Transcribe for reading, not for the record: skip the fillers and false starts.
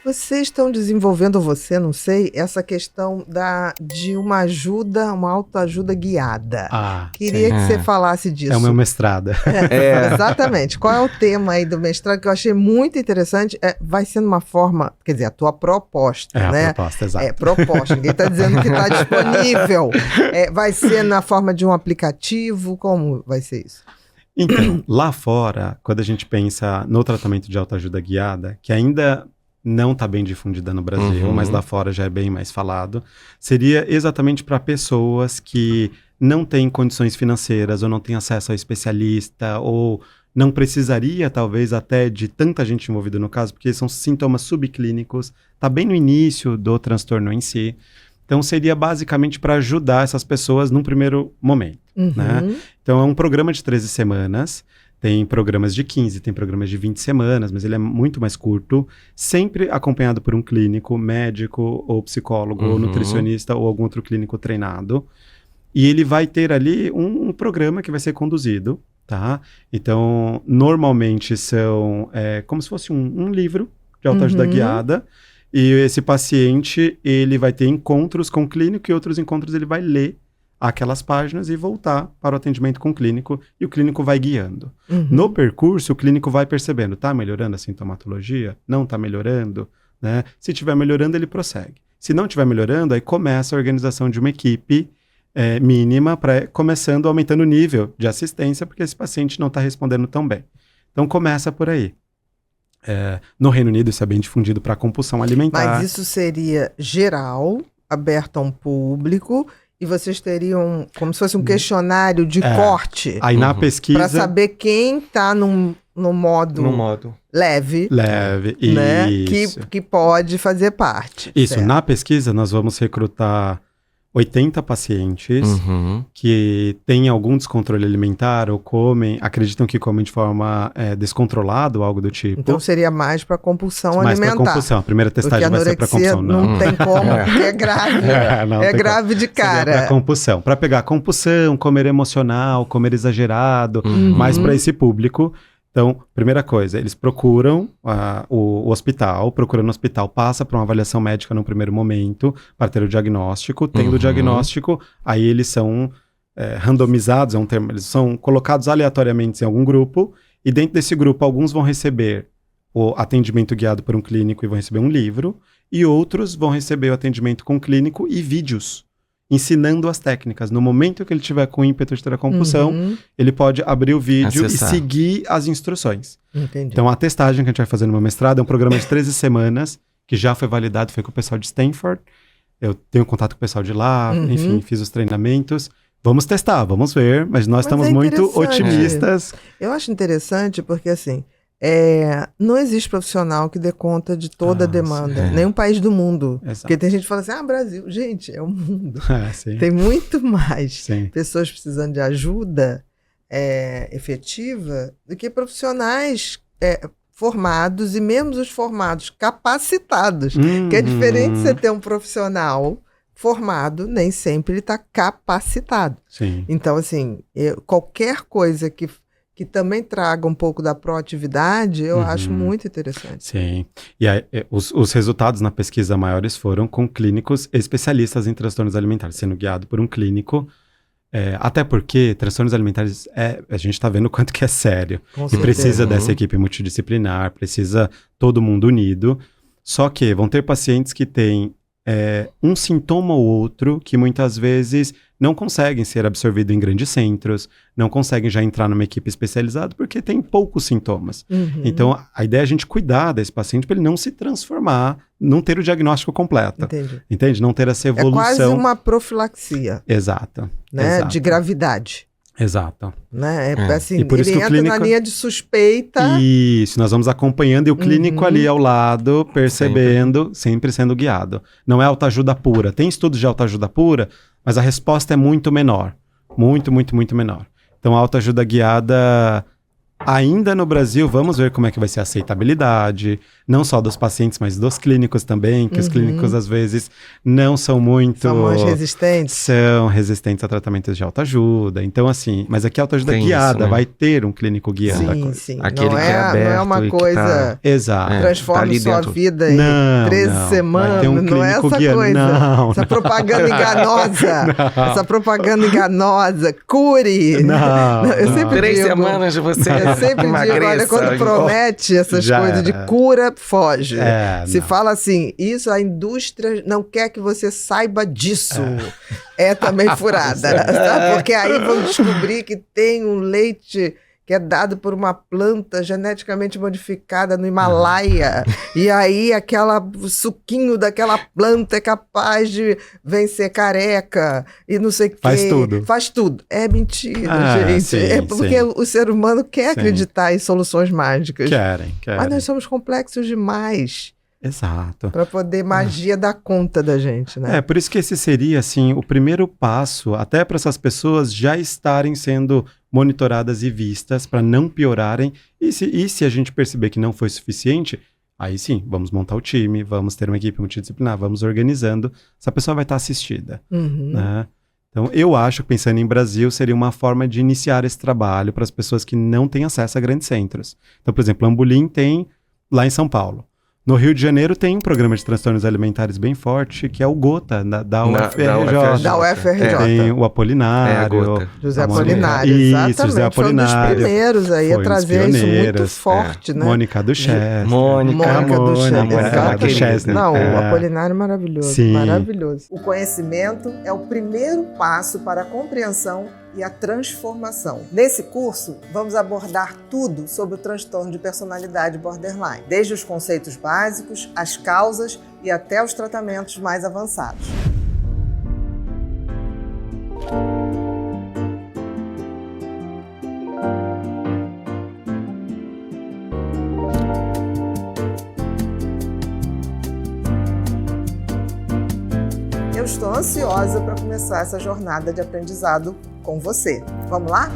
Vocês estão desenvolvendo, não sei, essa questão de uma autoajuda guiada. Queria que você falasse disso. É o meu mestrado. Exatamente. Qual é o tema aí do mestrado que eu achei muito interessante? Vai ser numa forma, quer dizer, a tua proposta, né? A proposta, exato. Proposta. Ninguém está dizendo que está disponível. Vai ser na forma de um aplicativo? Como vai ser isso? Então, lá fora, quando a gente pensa no tratamento de autoajuda guiada, que ainda não está bem difundida no Brasil, mas lá fora já é bem mais falado, seria exatamente para pessoas que não têm condições financeiras ou não têm acesso ao especialista ou não precisaria, talvez, até de tanta gente envolvida no caso, porque são sintomas subclínicos, está bem no início do transtorno em si. Então, seria basicamente para ajudar essas pessoas num primeiro momento, né? Então, é um programa de 13 semanas, tem programas de 15, tem programas de 20 semanas, mas ele é muito mais curto, sempre acompanhado por um clínico, médico, ou psicólogo, ou nutricionista, ou algum outro clínico treinado. E ele vai ter ali um programa que vai ser conduzido, tá? Então, normalmente são como se fosse um livro de autoajuda guiada, e esse paciente, ele vai ter encontros com o clínico e outros encontros ele vai ler aquelas páginas e voltar para o atendimento com o clínico, e o clínico vai guiando. No percurso, o clínico vai percebendo, tá melhorando a sintomatologia? Não tá melhorando? Né? Se estiver melhorando, ele prossegue. Se não estiver melhorando, aí começa a organização de uma equipe mínima, começando aumentando o nível de assistência, porque esse paciente não está respondendo tão bem. Então, começa por aí. No Reino Unido, isso é bem difundido para compulsão alimentar. Mas isso seria geral, aberto a um público, e vocês teriam como se fosse um questionário de corte. Aí na pesquisa... Para saber quem está no modo leve. Leve, né? Isso. Que pode fazer parte. Isso, certo. Na pesquisa nós vamos recrutar 80 pacientes que têm algum descontrole alimentar ou acreditam que comem de forma descontrolada ou algo do tipo. Então seria mais para compulsão mais alimentar. Mais para compulsão. A primeira testagem vai ser para compulsão. Não tem como, porque é grave. É grave de cara. Para compulsão. Para pegar compulsão, comer emocional, comer exagerado, mais para esse público. Então, primeira coisa, eles procuram o hospital, procurando o hospital, passa para uma avaliação médica no primeiro momento, para ter o diagnóstico. Tendo o diagnóstico, aí eles são randomizados, é um termo, eles são colocados aleatoriamente em algum grupo, e dentro desse grupo, alguns vão receber o atendimento guiado por um clínico e vão receber um livro, e outros vão receber o atendimento com o clínico e vídeos, ensinando as técnicas. No momento que ele tiver com ímpeto de ter a compulsão, ele pode abrir o vídeo e seguir as instruções. Entendi. Então, a testagem que a gente vai fazer no meu mestrado é um programa de 13 semanas, que já foi validado, foi com o pessoal de Stanford. Eu tenho contato com o pessoal de lá, enfim, fiz os treinamentos. Vamos testar, vamos ver, mas nós estamos muito otimistas. Eu acho interessante porque, assim, não existe profissional que dê conta de toda a demanda, nenhum país do mundo. Exato. Porque tem gente que fala assim, Brasil, gente, é o mundo. Sim. Tem muito mais Sim. pessoas precisando de ajuda efetiva do que profissionais formados, e mesmo os formados capacitados, que é diferente você ter um profissional formado, nem sempre ele está capacitado. Sim. Então, assim, qualquer coisa que também traga um pouco da proatividade, eu acho muito interessante. Sim. E aí, os resultados na pesquisa maiores foram com clínicos especialistas em transtornos alimentares, sendo guiado por um clínico, até porque transtornos alimentares, a gente está vendo o quanto que é sério. E precisa dessa equipe multidisciplinar, precisa todo mundo unido. Só que vão ter pacientes que têm um sintoma ou outro que muitas vezes não conseguem ser absorvidos em grandes centros, não conseguem já entrar numa equipe especializada porque tem poucos sintomas. Então, a ideia é a gente cuidar desse paciente para ele não se transformar, não ter o diagnóstico completo. Entende? Não ter essa evolução. É quase uma profilaxia. Exato. Né? Exato. De gravidade. Exato. Né? Assim, e por isso ele que entra na linha de suspeita. Isso, nós vamos acompanhando e o clínico ali ao lado, percebendo, sempre sendo guiado. Não é autoajuda pura. Tem estudos de autoajuda pura, mas a resposta é muito menor. Muito, muito, muito menor. Então, a autoajuda guiada ainda no Brasil, vamos ver como é que vai ser a aceitabilidade, não só dos pacientes, mas dos clínicos também, que os clínicos às vezes não são muito... São mais resistentes. São resistentes a tratamentos de autoajuda. Então, assim, mas aqui a autoajuda guiada, isso, né? Vai ter um clínico guiando. Sim. Aquele não que é aberto, não é uma coisa... Exato. Transforma sua vida em 13 semanas. Um não é essa guiando. coisa. Essa propaganda enganosa. Essa propaganda enganosa. Cure. Eu sempre 3 digo, semanas de você eu sempre digo, olha, quando promete essas coisas de cura, foge. Se fala assim, isso a indústria não quer que você saiba disso. É também furada. Sabe? Porque aí vão descobrir que tem um leite que é dado por uma planta geneticamente modificada no Himalaia. E aí o suquinho daquela planta é capaz de vencer careca e não sei o quê. Faz tudo. É mentira, gente. Sim, porque o ser humano quer acreditar em soluções mágicas. Querem. Mas nós somos complexos demais. Exato. Para poder magia dar conta da gente, né? Por isso que esse seria, assim, o primeiro passo, até para essas pessoas já estarem sendo monitoradas e vistas para não piorarem. E se a gente perceber que não foi suficiente, aí sim, vamos montar o time, vamos ter uma equipe multidisciplinar, vamos organizando. Essa pessoa vai estar assistida, né? Então, eu acho que pensando em Brasil, seria uma forma de iniciar esse trabalho para as pessoas que não têm acesso a grandes centros. Então, por exemplo, a Ambulim tem lá em São Paulo. No Rio de Janeiro tem um programa de transtornos alimentares bem forte, que é o Gota, da UFRJ. Da UFRJ. Tem o Apolinário. José Apolinário, exatamente. Isso, José Apolinário. Foi um dos primeiros aí a trazer isso muito forte, né? Mônica Duchesne. Mônica Duchesne. Não, o Apolinário é maravilhoso. Sim. Maravilhoso. O conhecimento é o primeiro passo para a compreensão e a transformação. Nesse curso, vamos abordar tudo sobre o transtorno de personalidade borderline, desde os conceitos básicos, as causas e até os tratamentos mais avançados. Eu estou ansiosa para começar essa jornada de aprendizado com você. Vamos lá?